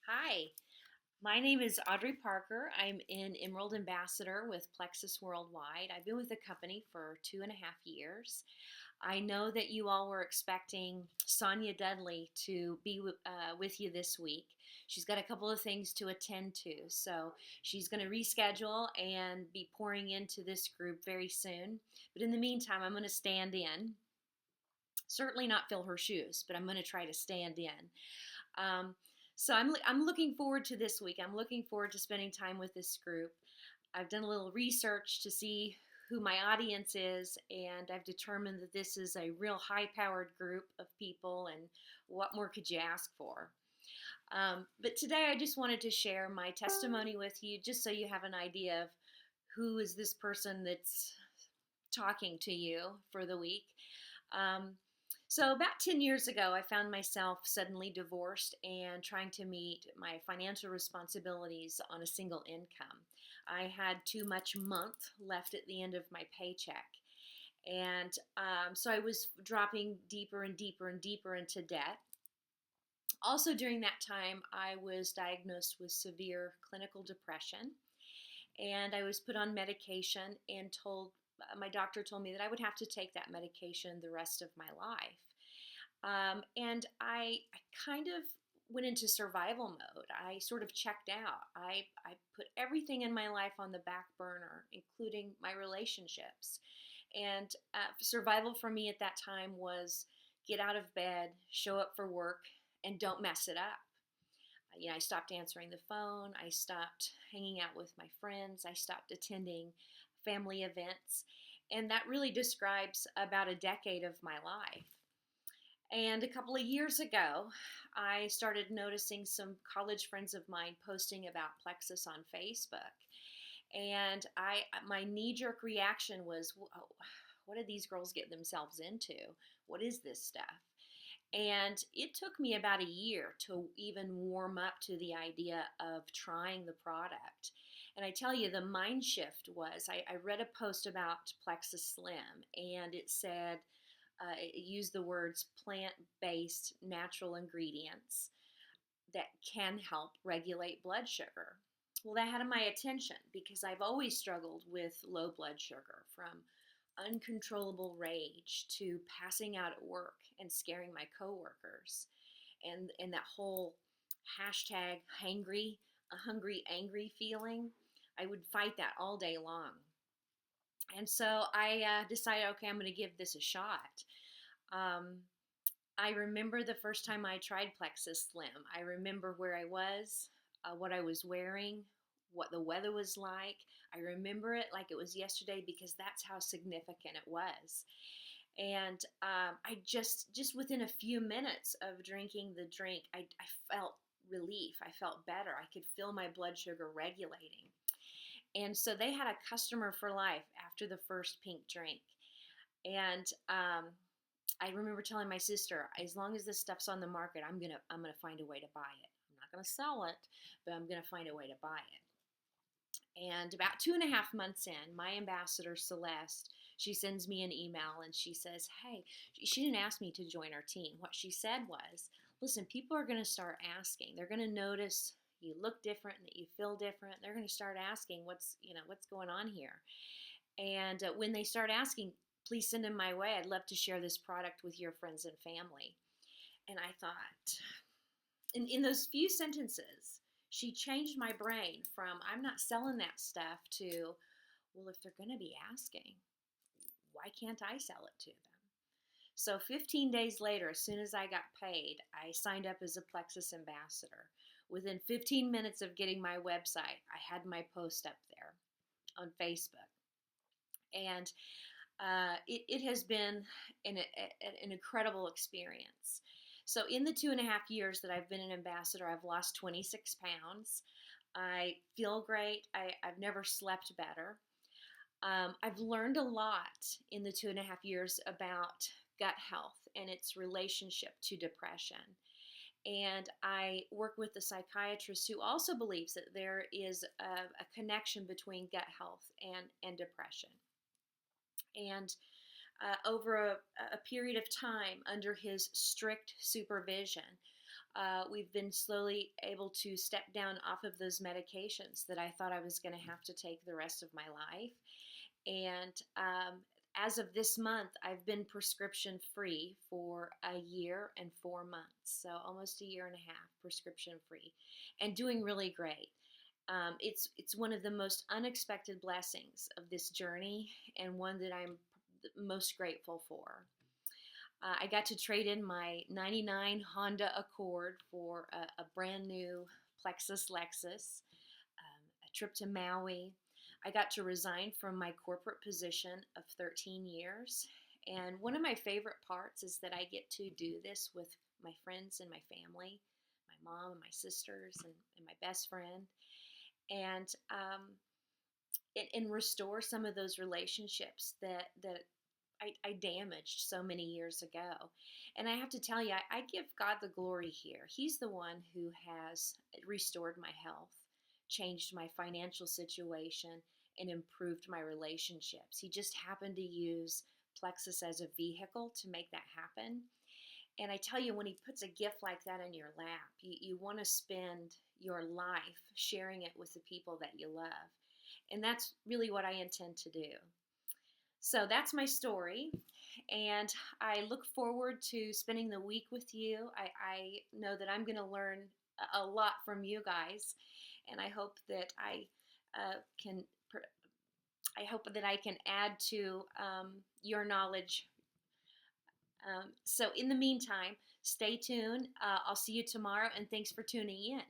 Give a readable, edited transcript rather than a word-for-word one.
Hi, my name is Audrey Parker. I'm an Emerald Ambassador with Plexus Worldwide. I've been with the company for 2.5 years. I know that you all were expecting Sonia Dudley to be with you this week. She's got a couple of things to attend to, so she's going to reschedule and be pouring into this group very soon. But in the meantime, I'm going to stand in. Certainly not fill her shoes, but I'm going to try to stand in. Um, so I'm looking forward to this week. I'm looking forward to spending time with this group. I've done a little research to see who my audience is, and I've determined that this is a real high-powered group of people, and what more could you ask for? But today I just wanted to share my testimony with you, just so you have an idea of who is this person that's talking to you for the week. Um, so, about 10 years ago, I found myself suddenly divorced and trying to meet my financial responsibilities on a single income. I had too much month left at the end of my paycheck. And so I was dropping deeper and deeper and deeper into debt. Also, during that time, I was diagnosed with severe clinical depression, and I was put on medication and told my doctor told me that I would have to take that medication the rest of my life. And I kind of went into survival mode. I sort of checked out. I put everything in my life on the back burner, including my relationships. And survival for me at that time was get out of bed, show up for work, and don't mess it up. I stopped answering the phone. I stopped hanging out with my friends. I stopped attending family events. And that really describes about a decade of my life. And a couple of years ago, I started noticing some college friends of mine posting about Plexus on Facebook. And my knee-jerk reaction was, what did these girls get themselves into? What is this stuff? And it took me about a year to even warm up to the idea of trying the product. And I tell you, the mind shift was I read a post about Plexus Slim, and it said, it used the words plant-based natural ingredients that can help regulate blood sugar. Well, that had my attention because I've always struggled with low blood sugar, from uncontrollable rage to passing out at work and scaring my coworkers, and that whole hashtag hangry, a hungry, angry feeling. I would fight that all day long. And so I decided, okay, I'm going to give this a shot. Um, I remember the first time I tried Plexus Slim. I remember where I was, what I was wearing, what the weather was like. I remember it like it was yesterday because that's how significant it was. And I just within a few minutes of drinking the drink, I felt relief. I felt better. I could feel my blood sugar regulating. And so they had a customer for life after the first pink drink. And I remember telling my sister, as long as this stuff's on the market, I'm gonna find a way to buy it. I'm not gonna sell it, but I'm gonna find a way to buy it. And about 2.5 months in, my ambassador Celeste, she sends me an email and she says, "Hey," she didn't ask me to join our team. What she said was, "Listen, people are gonna start asking. They're gonna notice you look different, that you feel different. They're gonna start asking what's going on here." And when they start asking, please send them my way. I'd love to share this product with your friends and family. And I thought, in those few sentences, she changed my brain from I'm not selling that stuff to, well, if they're going to be asking, why can't I sell it to them? So 15 days later, as soon as I got paid, I signed up as a Plexus ambassador. Within 15 minutes of getting my website, I had my post up there on Facebook. And it has been an incredible experience. So in the 2.5 years that I've been an ambassador, I've lost 26 pounds. I feel great. I've never slept better. I've learned a lot in the 2.5 years about gut health and its relationship to depression. And I work with a psychiatrist who also believes that there is a connection between gut health and depression. And over a period of time, under his strict supervision, we've been slowly able to step down off of those medications that I thought I was going to have to take the rest of my life. And as of this month, I've been prescription free for a year and 4 months. So almost a year and a half prescription free and doing really great. It's one of the most unexpected blessings of this journey and one that I'm most grateful for. I got to trade in my '99 Honda Accord for a brand new Plexus Lexus, a trip to Maui. I got to resign from my corporate position of 13 years. And one of my favorite parts is that I get to do this with my friends and my family, my mom and my sisters and my best friend. And restore some of those relationships that I damaged so many years ago. And I have to tell you, I give God the glory here. He's the one who has restored my health, changed my financial situation, and improved my relationships. He just happened to use Plexus as a vehicle to make that happen. And I tell you, when he puts a gift like that in your lap, you want to spend your life sharing it with the people that you love. And that's really what I intend to do. So that's my story. And I look forward to spending the week with you. I know that I'm going to learn a lot from you guys. And I hope that can I hope that I can add to your knowledge. So in the meantime, stay tuned. I'll see you tomorrow, and thanks for tuning in.